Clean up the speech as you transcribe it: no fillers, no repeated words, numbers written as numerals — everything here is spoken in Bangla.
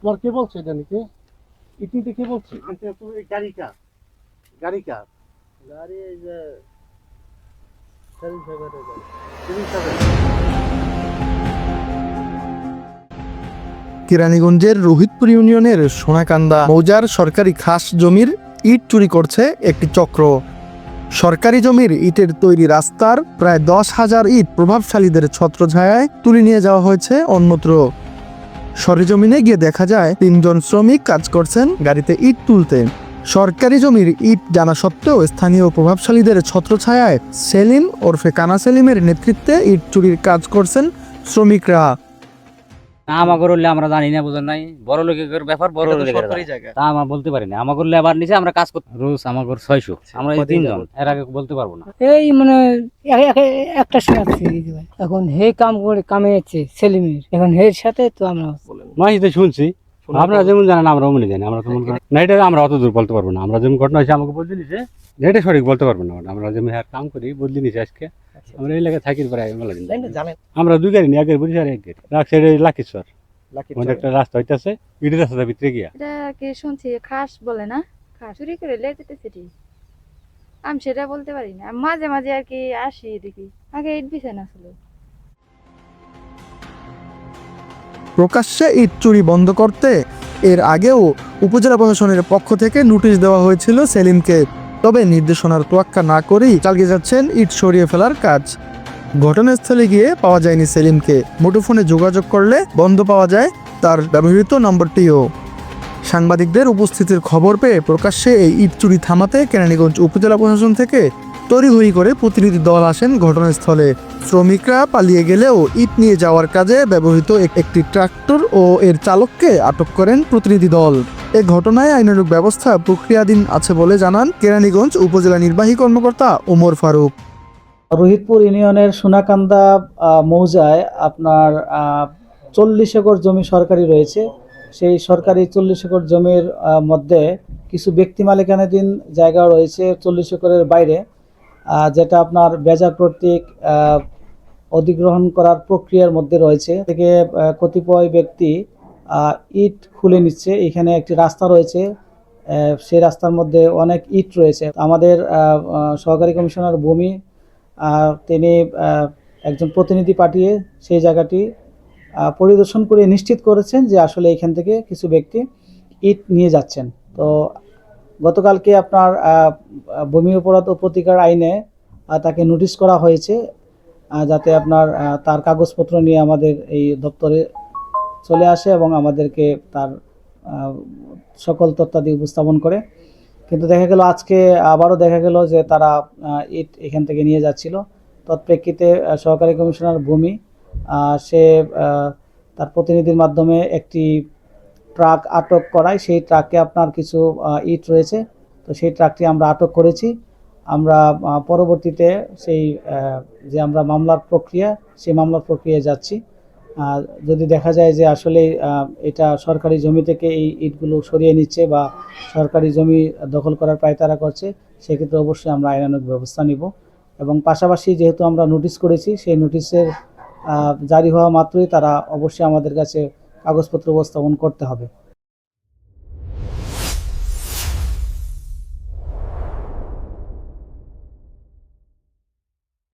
তোমার কে বলছে এটা নাকি? ইট নিতে কে বলছে? গাড়ি কার? গাড়ি কার? গাড়ি এই যে সেলিম সাহেবের গাড়ি। তুমি যাবে? কেরানীগঞ্জের রোহিতপুর ইউনিয়নের সোনাকান্দা মৌজার সরকারি খাস জমির ইট চুরি করছে একটি চক্র। সরকারি জমির ইটের তৈরি রাস্তার প্রায় 10,000 ইট প্রভাবশালীদের ছত্রছায়ায় তুলে নিয়ে যাওয়া হয়েছে অন্যত্র। সরেজমিনে গিয়ে দেখা যায় 3জন শ্রমিক কাজ করছেন গাড়িতে ইট তুলতে। সরকারি জমির ইট জানা সত্ত্বেও স্থানীয় প্রভাবশালীদের ছত্রছায়ায় সেলিম ওরফে কানা সেলিমের নেতৃত্বে ইট চুরির কাজ করছেন শ্রমিকরা। আমাগর হলে আমরা জানি না, বুঝেন নাই, বড় লোকের ব্যাপার, বড় লোকের তা আমরা বলতে পারি না। আমাগর লেবার নিচে আমরা কাজ করতে রোজ আমাগর 600, আমরা এই 3 জন, এর আগে বলতে পারবো না। এই মানে একটা শোনাচ্ছি এখন হে কাম করে কামে যাচ্ছে সেলিমের, এখন হের সাথে তো আমরা মাঝে শুনছি, আপনারা যেমন জানেন আমরা অমনি জানি। আমরা তো না, এটা আমরা অত দূর বলতে পারবো না। আমরা যেমন ঘটনা হয়েছে আমাকে বলতে নিছে, এটা সঠিক বলতে পারবো না। আমরা যেমন কাম করি বদলি নিছে আজকে, আমরা এই এলাকায় থাকি প্রায় মেলা দিন। আমরা 2 গাড়ি নিয়ে, এক গাড়ি বরিশাল, এক গাড়ি রাখছে লাকিশ্বর একটা রাস্তা হইতেছে, ইটের রাস্তা ভিতরে গিয়া এটা কি শুনছি খাস বলে না, খাস চুরি করে লে যেতেছে ঠিক, আমি সেটা বলতে পারি না। মাঝে মাঝে আর কি আসি দেখি, আগে ইট বিছে না ছিল। প্রকাশ্যে ইট চুরি বন্ধ করতে এর আগেও উপজেলা প্রশাসনের পক্ষ থেকে নোটিশ দেওয়া হয়েছিল সেলিমকে, তবে নির্দেশনার তোয়াক্কা না করেই চালিয়ে যাচ্ছেন ইট সরিয়ে ফেলার কাজ। ঘটনাস্থলে গিয়ে পাওয়া যায়নি সেলিমকে, মুঠোফোনে যোগাযোগ করলে বন্ধ পাওয়া যায় তার ব্যবহৃত নম্বরটিও। সাংবাদিকদের উপস্থিতির খবর পেয়ে প্রকাশ্যে এই ইট চুরি থামাতে কেরানীগঞ্জ উপজেলা প্রশাসন থেকে তড়িঘড়ি করে প্রতিনিধি দল আসেন ঘটনাস্থলে। শ্রমিকরা পালিয়ে গেলেও ইট নিয়ে যাওয়ার কাজে ব্যবহৃত একটি ট্রাক্টর ও এর চালককে আটক করেন প্রতিনিধি দল। এ ঘটনায় আইনানুগ ব্যবস্থা প্রক্রিয়াধীন আছে বলে জানান কেরানীগঞ্জ উপজেলা নির্বাহী কর্মকর্তা ওমর ফারুক। রোহিতপুর ইউনিয়নের সোনাকান্দা মৌজায় আপনার 40 একর জমি সরকারি রয়েছে। সেই সরকারি 40 একর জমির মধ্যে কিছু ব্যক্তি মালিকানাধীন জায়গা রয়েছে 40 একরের বাইরে, যেটা আপনার বেজা কর্তৃক অধিগ্রহণ করার প্রক্রিয়ার মধ্যে রয়েছে। থেকে কতিপয় ব্যক্তি ইট খুলে নিচ্ছে। এখানে একটি রাস্তা রয়েছে, সেই রাস্তার মধ্যে অনেক ইট রয়েছে। আমাদের সহকারী কমিশনার ভূমি তিনি একজন প্রতিনিধি পাঠিয়ে সেই জায়গাটি পরিদর্শন করে নিশ্চিত করেছেন যে আসলে এখান থেকে কিছু ব্যক্তি ইট নিয়ে যাচ্ছেন। তো গতকালকে আপনার ভূমি অপরাধ ও প্রতিকার আইনে তাকে নোটিশ করা হয়েছে, যাতে আপনার তার কাগজপত্র নিয়ে আমাদের এই দপ্তরে চলে আসে এবং আমাদেরকে তার সকল তথ্যাদি উপস্থাপন করে। কিন্তু দেখা গেল আজকে আবারও দেখা গেল যে তারা ইট এখান থেকে নিয়ে যাচ্ছিল। তৎপ্রেক্ষিতে সহকারী কমিশনার ভূমি সে তার প্রতিনিধির মাধ্যমে একটি ট্রাক আটক করায়। সেই ট্রাকে আপনার কিছু ইট রয়েছে, তো সেই ট্রাকটি আমরা আটক করেছি। আমরা পরবর্তীতে সেই যে আমরা মামলার প্রক্রিয়া, সেই মামলার প্রক্রিয়ায় যাচ্ছি। যদি দেখা যায় যে আসলে এটা সরকারি জমি থেকে এই ইটগুলো সরিয়ে নিচ্ছে বা সরকারি জমি দখল করার পায়তারা করছে, সেক্ষেত্রে অবশ্যই আমরা আইনানুগ ব্যবস্থা নিব। এবং পাশাপাশি যেহেতু আমরা নোটিশ করেছি, সেই নোটিশের জারি হওয়া মাত্রই তারা অবশ্যই আমাদের কাছে কাগজপত্র উপস্থাপন করতে হবে।